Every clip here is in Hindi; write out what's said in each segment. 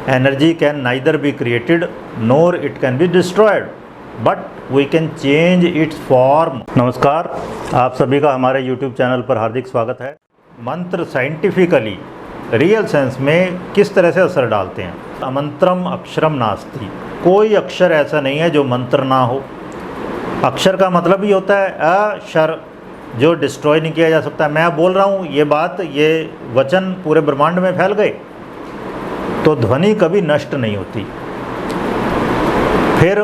Energy can neither be created nor it can be destroyed but we can change its form. नमस्कार, आप सभी का हमारे YouTube चैनल पर हार्दिक स्वागत है। मंत्र साइंटिफिकली रियल सेंस में किस तरह से असर डालते हैं। अमंत्रम अक्षरम नास्ति, कोई अक्षर ऐसा नहीं है जो मंत्र ना हो। अक्षर का मतलब ही होता है अक्षर, जो डिस्ट्रॉय नहीं किया जा सकता। मैं बोल रहा हूँ ये बात, ये वचन पूरे ब्रह्मांड में फैल गए तो ध्वनि कभी नष्ट नहीं होती। फिर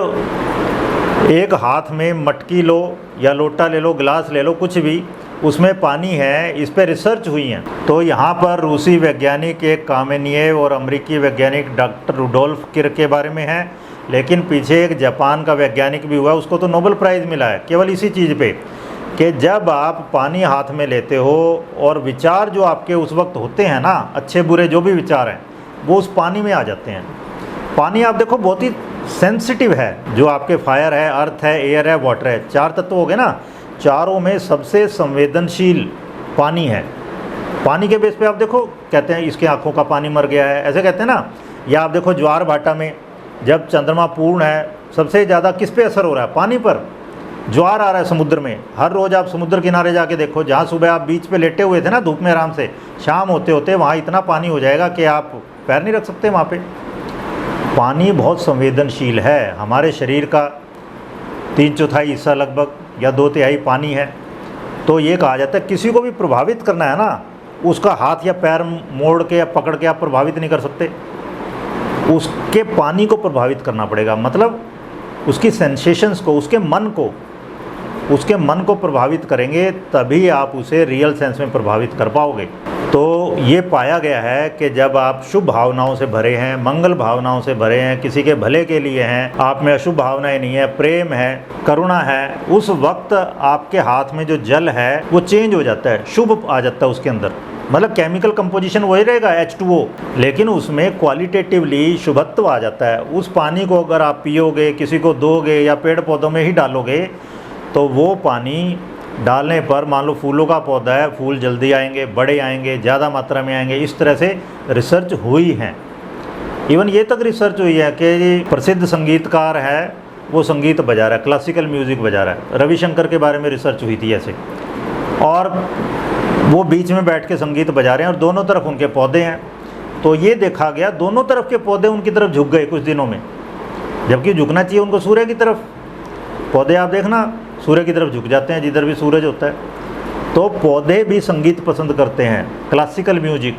एक हाथ में मटकी लो या लोटा ले लो, गिलास ले लो, कुछ भी, उसमें पानी है, इस पर रिसर्च हुई है। तो यहाँ पर रूसी वैज्ञानिक एक कामेनिएव और अमेरिकी वैज्ञानिक डॉक्टर रुडोल्फ किर के बारे में है, लेकिन पीछे एक जापान का वैज्ञानिक भी हुआ, उसको तो नोबेल प्राइज़ मिला है केवल इसी चीज़ पे कि जब आप पानी हाथ में लेते हो और विचार जो आपके उस वक्त होते हैं ना, अच्छे बुरे जो भी विचार हैं, वो उस पानी में आ जाते हैं। पानी आप देखो बहुत ही सेंसिटिव है, जो आपके फायर है, अर्थ है, एयर है, वाटर है, चार तत्व हो गए ना, चारों में सबसे संवेदनशील पानी है। पानी के बेस पे आप देखो, कहते हैं इसके आँखों का पानी मर गया है, ऐसे कहते हैं ना। या आप देखो ज्वार भाटा में जब चंद्रमा पूर्ण है, सबसे ज़्यादा किस पे असर हो रहा है? पानी पर। ज्वार आ रहा है समुद्र में, हर रोज़ आप समुद्र किनारे जाके देखो, जहाँ सुबह आप बीच पे लेटे हुए थे ना धूप में आराम से, शाम होते होते वहाँ इतना पानी हो जाएगा कि आप पैर नहीं रख सकते वहाँ पे। पानी बहुत संवेदनशील है। हमारे शरीर का 3/4 हिस्सा लगभग या 2/3 पानी है। तो ये कहा जाता है किसी को भी प्रभावित करना है ना, उसका हाथ या पैर मोड़ के या पकड़ के आप प्रभावित नहीं कर सकते, उसके पानी को प्रभावित करना पड़ेगा। मतलब उसकी सेंसेशंस को, उसके मन को प्रभावित करेंगे, तभी आप उसे रियल सेंस में प्रभावित कर पाओगे। तो ये पाया गया है कि जब आप शुभ भावनाओं से भरे हैं, मंगल भावनाओं से भरे हैं, किसी के भले के लिए हैं, आप में अशुभ भावनाएं नहीं है, प्रेम है, करुणा है, उस वक्त आपके हाथ में जो जल है वो चेंज हो जाता है, शुभ आ जाता है उसके अंदर। मतलब केमिकल कंपोजिशन वही रहेगा H2O, लेकिन उसमें क्वालिटेटिवली शुभत्व आ जाता है। उस पानी को अगर आप पियोगे, किसी को दोगे या पेड़ पौधों में ही डालोगे, तो वो पानी डालने पर, मान लो फूलों का पौधा है, फूल जल्दी आएंगे, बड़े आएंगे, ज़्यादा मात्रा में आएंगे। इस तरह से रिसर्च हुई है। इवन ये तक रिसर्च हुई है कि प्रसिद्ध संगीतकार है, वो संगीत बजा रहा है, क्लासिकल म्यूज़िक बजा रहा है। रविशंकर के बारे में रिसर्च हुई थी ऐसे, और वो बीच में बैठ के संगीत बजा रहे हैं और दोनों तरफ उनके पौधे हैं। तो ये देखा गया दोनों तरफ के पौधे उनकी तरफ झुक गए कुछ दिनों में, जबकि झुकना चाहिए उनको सूर्य की तरफ। पौधे आप देखना सूर्य की तरफ झुक जाते हैं जिधर भी सूरज होता है। तो पौधे भी संगीत पसंद करते हैं, क्लासिकल म्यूजिक।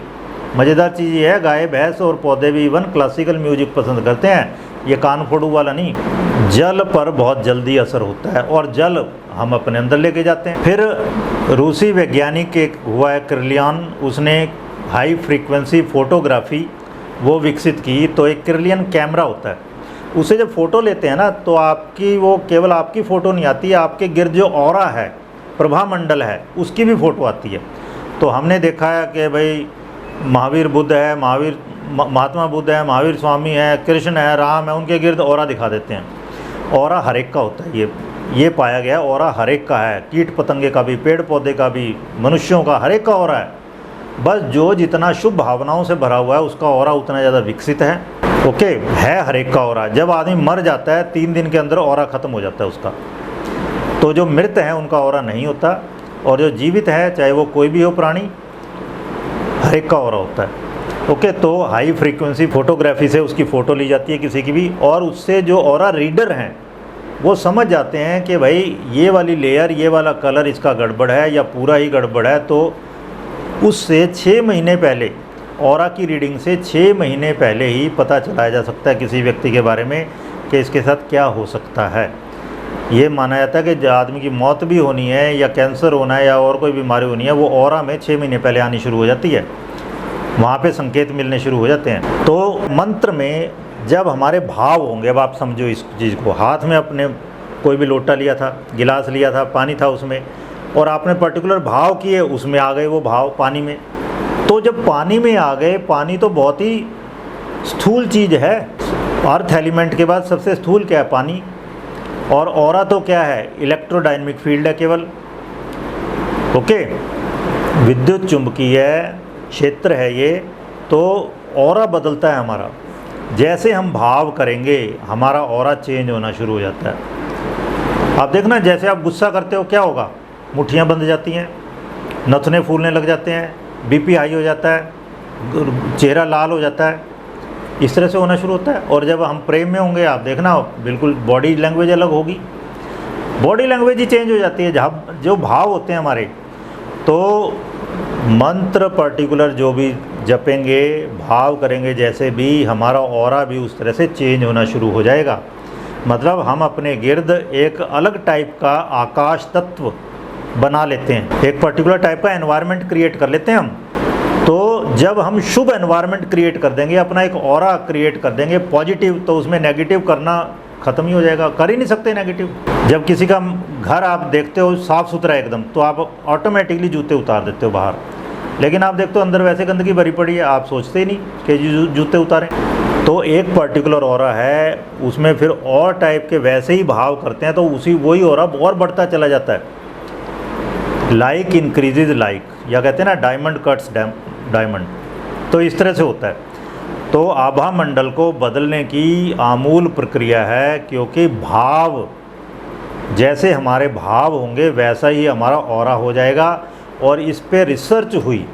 मज़ेदार चीज़ ये है, गाय भैंस और पौधे भी इवन क्लासिकल म्यूजिक पसंद करते हैं, ये कान फोड़ू वाला नहीं। जल पर बहुत जल्दी असर होता है और जल हम अपने अंदर लेके जाते हैं। फिर रूसी वैज्ञानिक एक हुआ है किर्लियन, उसने हाई फ्रीक्वेंसी फोटोग्राफी वो विकसित की। तो एक किर्लियन कैमरा होता है, उसे जब फ़ोटो लेते हैं ना, तो आपकी वो केवल आपकी फ़ोटो नहीं आती है, आपके गिर्द जो ऑरा है, प्रभामंडल है, उसकी भी फ़ोटो आती है। तो हमने देखा है कि भाई महावीर बुद्ध है, महात्मा बुद्ध है, महावीर स्वामी है, कृष्ण है, राम है, उनके गिर्द ऑरा दिखा देते हैं। ऑरा हर एक का होता है, ये पाया गया। ऑरा हर एक का है, कीट पतंगे का भी, पेड़ पौधे का भी, मनुष्यों का, हर एक का ऑरा है। बस जो जितना शुभ भावनाओं से भरा हुआ है उसका ऑरा उतना ज़्यादा विकसित है। ओके, है हर एक का ऑरा। जब आदमी मर जाता है 3 दिन के अंदर ऑरा ख़त्म हो जाता है उसका। तो जो मृत है उनका ऑरा नहीं होता, और जो जीवित है, चाहे वो कोई भी हो प्राणी, हर एक का ऑरा होता है। ओके, तो हाई फ्रीक्वेंसी फोटोग्राफी से उसकी फ़ोटो ली जाती है किसी की भी, और उससे जो ऑरा रीडर हैं वो समझ जाते हैं कि भाई ये वाली लेयर, ये वाला कलर इसका गड़बड़ है या पूरा ही गड़बड़ है। तो उससे 6 महीने पहले, ऑरा की रीडिंग से 6 महीने पहले ही पता चलाया जा सकता है किसी व्यक्ति के बारे में कि इसके साथ क्या हो सकता है। ये माना जाता है कि आदमी की मौत भी होनी है या कैंसर होना है या और कोई बीमारी होनी है, वो ऑरा में 6 महीने पहले आनी शुरू हो जाती है, वहाँ पे संकेत मिलने शुरू हो जाते हैं। तो मंत्र में जब हमारे भाव होंगे, अब आप समझो इस चीज़ को, हाथ में अपने कोई भी लोटा लिया था, गिलास लिया था, पानी था उसमें, और आपने पर्टिकुलर भाव किए, उसमें आ गए वो भाव पानी में। तो जब पानी में आ गए, पानी तो बहुत ही स्थूल चीज़ है, अर्थ एलिमेंट के बाद सबसे स्थूल क्या है? पानी। और ऑरा तो क्या है? इलेक्ट्रोडायनेमिक फील्ड है केवल। ओके, विद्युत चुंबकीय क्षेत्र है ये। तो ऑरा बदलता है हमारा, जैसे हम भाव करेंगे हमारा ऑरा चेंज होना शुरू हो जाता है। आप देखना, जैसे आप गुस्सा करते हो क्या होगा, मुट्ठियाँ बंध जाती हैं, नथुने फूलने लग जाते हैं, बीपी हाई हो जाता है, चेहरा लाल हो जाता है, इस तरह से होना शुरू होता है। और जब हम प्रेम में होंगे, आप देखना बिल्कुल बॉडी लैंग्वेज अलग होगी, बॉडी लैंग्वेज ही चेंज हो जाती है। जहाँ जो भाव होते हैं हमारे, तो मंत्र पर्टिकुलर जो भी जपेंगे, भाव करेंगे, जैसे भी हमारा ऑरा भी उस तरह से चेंज होना शुरू हो जाएगा। मतलब हम अपने गिर्द एक अलग टाइप का आकाश तत्व बना लेते हैं, एक पर्टिकुलर टाइप का एनवायरनमेंट क्रिएट कर लेते हैं हम। तो जब हम शुभ एनवायरनमेंट क्रिएट कर देंगे, अपना एक ऑरा क्रिएट कर देंगे पॉजिटिव, तो उसमें नेगेटिव करना ख़त्म ही हो जाएगा, कर ही नहीं सकते नेगेटिव। जब किसी का घर आप देखते हो साफ़ सुथरा एकदम, तो आप ऑटोमेटिकली जूते उतार देते हो बाहर, लेकिन आप देखते हो अंदर वैसे गंदगी भरी पड़ी है, आप सोचते ही नहीं कि जूते उतारें। तो एक पर्टिकुलर ऑरा है, उसमें फिर और टाइप के वैसे ही भाव करते हैं, तो उसी वही ऑरा और बढ़ता चला जाता है। लाइक इंक्रीजेज लाइक, या कहते हैं ना डायमंड कट्स डायमंड, तो इस तरह से होता है। तो आभा मंडल को बदलने की आमूल प्रक्रिया है, क्योंकि भाव जैसे हमारे भाव होंगे वैसा ही हमारा ऑरा हो जाएगा। और इस पे रिसर्च हुई,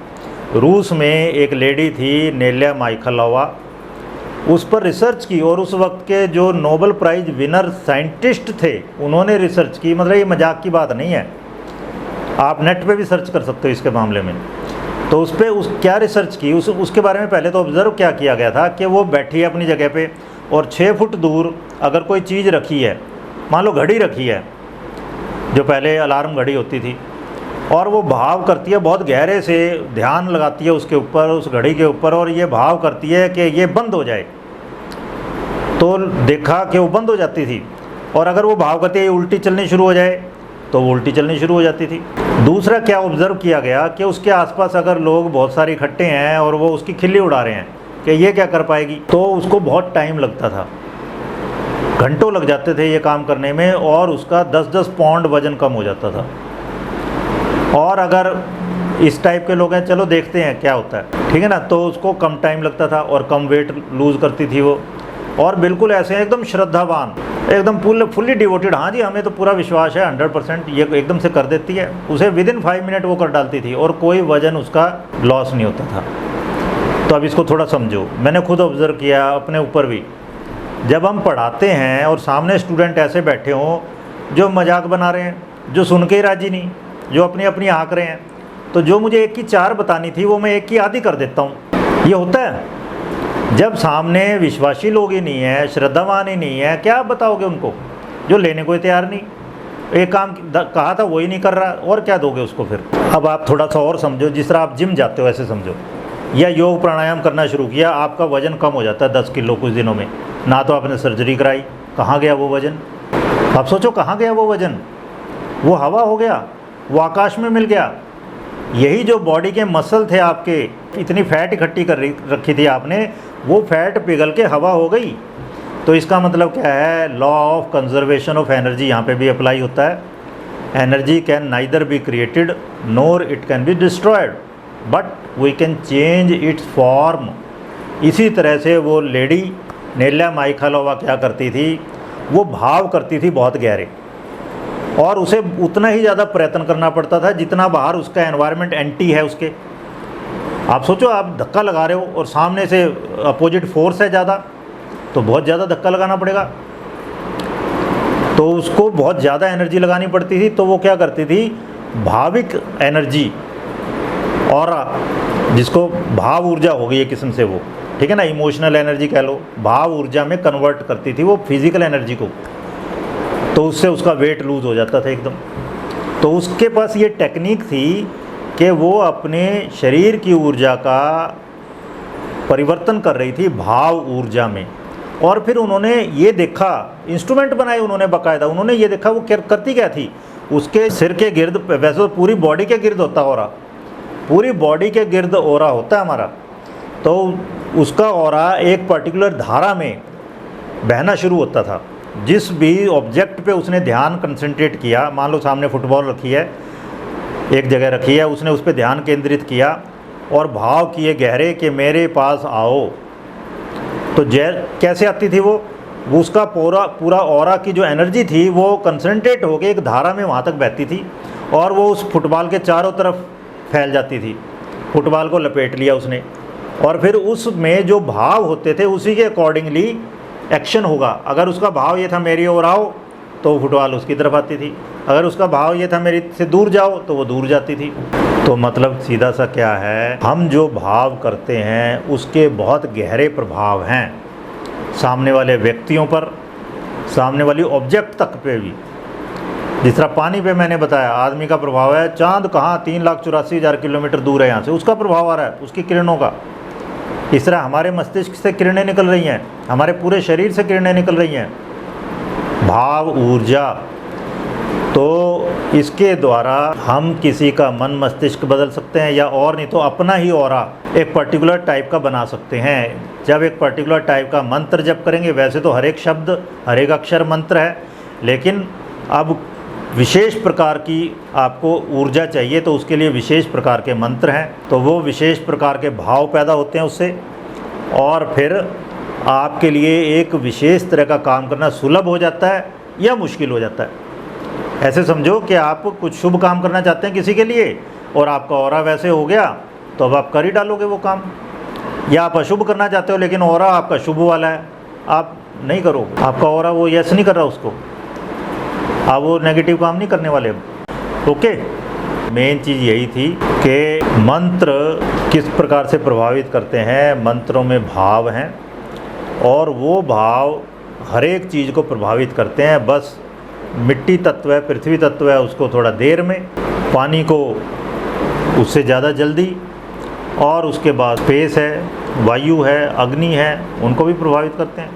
रूस में एक लेडी थी नेल्या माइखलवा, उस पर रिसर्च की, और उस वक्त के जो नोबेल प्राइज़ विनर साइंटिस्ट थे उन्होंने रिसर्च की। मतलब ये मजाक की बात नहीं है, आप नेट पे भी सर्च कर सकते हो इसके मामले में। तो उस पर क्या रिसर्च की, उसके बारे में पहले तो ऑब्ज़र्व क्या किया गया था कि वो बैठी है अपनी जगह पे, और 6 फुट दूर अगर कोई चीज़ रखी है, मान लो घड़ी रखी है, जो पहले अलार्म घड़ी होती थी, और वो भाव करती है, बहुत गहरे से ध्यान लगाती है उसके ऊपर, उस घड़ी के ऊपर, और ये भाव करती है कि ये बंद हो जाए। तो देखा कि वो बंद हो जाती थी, और अगर वो भाव करती है उल्टी चलनी शुरू हो जाए, तो वो उल्टी चलनी शुरू हो जाती थी। दूसरा क्या ऑब्ज़र्व किया गया कि उसके आसपास अगर लोग बहुत सारे इकट्ठे हैं और वो उसकी खिल्ली उड़ा रहे हैं कि ये क्या कर पाएगी, तो उसको बहुत टाइम लगता था, घंटों लग जाते थे ये काम करने में, और उसका 10-10 पाउंड वज़न कम हो जाता था। और अगर इस टाइप के लोग हैं, चलो देखते हैं क्या होता है, ठीक है ना, तो उसको कम टाइम लगता था और कम वेट लूज़ करती थी वो। और बिल्कुल ऐसे एकदम श्रद्धावान, एकदम फुल्ली डिवोटेड, हाँ जी हमें तो पूरा विश्वास है 100%, ये एकदम से कर देती है, उसे विदिन 5 मिनट वो कर डालती थी, और कोई वजन उसका लॉस नहीं होता था। तो अब इसको थोड़ा समझो, मैंने खुद ऑब्ज़र्व किया अपने ऊपर भी। जब हम पढ़ाते हैं और सामने स्टूडेंट ऐसे बैठे हों जो मजाक बना रहे हैं, जो सुन के ही राजी नहीं, जो अपनी अपनी हाँक रहे हैं, तो जो मुझे 1 की 4 बतानी थी वो मैं 1 की आधी कर देता हूँ। ये होता है जब सामने विश्वासी लोग ही नहीं है, श्रद्धावान ही नहीं है, क्या आप बताओगे उनको, जो लेने को तैयार नहीं, एक काम कहा था वही नहीं कर रहा, और क्या दोगे उसको फिर। अब आप थोड़ा सा और समझो, जिस तरह आप जिम जाते हो ऐसे समझो, या योग प्राणायाम करना शुरू किया, आपका वज़न कम हो जाता है 10 किलो कुछ दिनों में, ना तो आपने सर्जरी कराई, कहाँ गया वो वज़न, आप सोचो कहाँ गया वो वज़न, वो हवा हो गया, वो आकाश में मिल गया। यही जो बॉडी के मसल थे आपके, इतनी फैट इकट्ठी कर रखी थी आपने, वो फैट पिघल के हवा हो गई। तो इसका मतलब क्या है, law of conservation of energy यहाँ पे भी अप्लाई होता है। Energy can neither be created nor it can be destroyed, but we can change its form. इसी तरह से वो लेडी नेल्या माइखलवा क्या करती थी, वो भाव करती थी बहुत गहरे, और उसे उतना ही ज़्यादा प्रयत्न करना पड़ता था जितना बाहर उसका एनवायरनमेंट एंटी है उसके। आप सोचो, आप धक्का लगा रहे हो और सामने से अपोजिट फोर्स है ज़्यादा, तो बहुत ज़्यादा धक्का लगाना पड़ेगा, तो उसको बहुत ज़्यादा एनर्जी लगानी पड़ती थी। तो वो क्या करती थी, भाविक एनर्जी, और जिसको भाव ऊर्जा हो गई एक किस्म से वो, ठीक है ना, इमोशनल एनर्जी कह लो, भाव ऊर्जा में कन्वर्ट करती थी वो फिजिकल एनर्जी को, तो उससे उसका वेट लूज़ हो जाता था एकदम। तो उसके पास ये टेक्निक थी कि वो अपने शरीर की ऊर्जा का परिवर्तन कर रही थी भाव ऊर्जा में। और फिर उन्होंने ये देखा, इंस्ट्रूमेंट बनाए उन्होंने बाकायदा, उन्होंने ये देखा वो करती क्या थी, उसके सिर के गिर्द, वैसे तो पूरी बॉडी के गिर्द होता ऑरा, पूरी बॉडी के गिर्द ऑरा होता है हमारा, तो उसका ऑरा एक पर्टिकुलर धारा में बहना शुरू होता था। जिस भी ऑब्जेक्ट पे उसने ध्यान कंसंट्रेट किया, मान लो सामने फुटबॉल रखी है, एक जगह रखी है, उसने उस पर ध्यान केंद्रित किया और भाव किए गहरे कि मेरे पास आओ, तो जैल कैसे आती थी वो उसका पूरा ऑरा की जो एनर्जी थी वो कंसंट्रेट होकर एक धारा में वहाँ तक बहती थी और वो उस फुटबॉल के चारों तरफ फैल जाती थी। फुटबॉल को लपेट लिया उसने और फिर उसमें जो भाव होते थे उसी के अकॉर्डिंगली एक्शन होगा। अगर उसका भाव ये था मेरी ओर आओ तो फुटबॉल उसकी तरफ आती थी, अगर उसका भाव ये था मेरी से दूर जाओ तो वो दूर जाती थी। तो मतलब सीधा सा क्या है, हम जो भाव करते हैं उसके बहुत गहरे प्रभाव हैं सामने वाले व्यक्तियों पर, सामने वाली ऑब्जेक्ट तक पे भी। जिस तरह पानी पे मैंने बताया आदमी का प्रभाव है, चांद कहाँ 3,84,000 किलोमीटर दूर है यहाँ से, उसका प्रभाव आ रहा है उसकी किरणों का। इस तरह हमारे मस्तिष्क से किरणें निकल रही हैं, हमारे पूरे शरीर से किरणें निकल रही हैं, भाव ऊर्जा। तो इसके द्वारा हम किसी का मन मस्तिष्क बदल सकते हैं या और नहीं तो अपना ही ऑरा एक पर्टिकुलर टाइप का बना सकते हैं। जब एक पर्टिकुलर टाइप का मंत्र जप करेंगे, वैसे तो हर एक शब्द हर एक अक्षर मंत्र है, लेकिन अब विशेष प्रकार की आपको ऊर्जा चाहिए तो उसके लिए विशेष प्रकार के मंत्र हैं। तो वो विशेष प्रकार के भाव पैदा होते हैं उससे, और फिर आपके लिए एक विशेष तरह का काम करना सुलभ हो जाता है या मुश्किल हो जाता है। ऐसे समझो कि आप कुछ शुभ काम करना चाहते हैं किसी के लिए और आपका ऑरा वैसे हो गया तो अब आप कर ही डालोगे वो काम, या आप अशुभ करना चाहते हो लेकिन ऑरा आपका शुभ वाला है, आप नहीं करो, आपका ऑरा वो यस नहीं कर रहा उसको, आप वो नेगेटिव काम नहीं करने वाले। ओके, मेन चीज़ यही थी कि मंत्र किस प्रकार से प्रभावित करते हैं। मंत्रों में भाव हैं और वो भाव हर एक चीज़ को प्रभावित करते हैं। बस मिट्टी तत्व है, पृथ्वी तत्व है, उसको थोड़ा देर में, पानी को उससे ज़्यादा जल्दी, और उसके बाद स्पेस है, वायु है, अग्नि है, उनको भी प्रभावित करते हैं।